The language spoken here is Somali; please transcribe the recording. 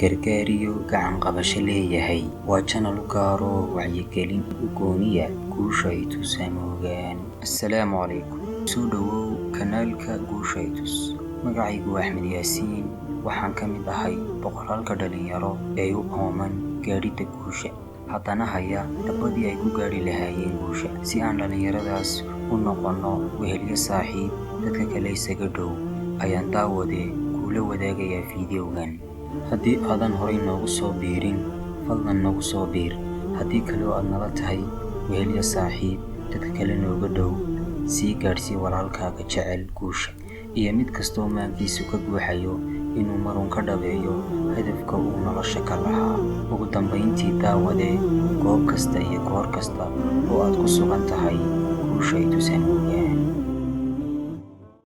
gargaar iyo gacan qabasho leeyahay. Waa channel u gaaro wacyigelin u gooniya guusha ay tusaamogaan. Assalaamu calaykum. Soo dhawow kanaalka Guusha i tus. Magacaygu waa Axmed Yaasiin. Waxaan ka mid ahay boqoraalka dhalinyaro ee u ooman gaadhida guusha, haddana haya dhabadii ay ku gaadhi lahaayeen guusha. Si aan dhalinyaradaas u noqono wehelyo saaxiib dadka kale isaga dhow, ayaan daawadee kula wadaagayaa fiidiyowgan. Haddii aadan horay noogu soo biirin, fadlan nagu soo biir. Haddii kaloo aad nala tahay wehelyo saaxiib dadka kale nooga dhow, sii gaadhsii walaalkaaga jecel guusha iyo mid kastoo maankiisu ka guuxayo inuu marun ka dhabeeyo hadafka uu nolosha ka lahaa. Ugu dambayntii, daawadee goob kasta iyo goor kasta oo aad ku sugan tahay, guusha i tusaamogaan.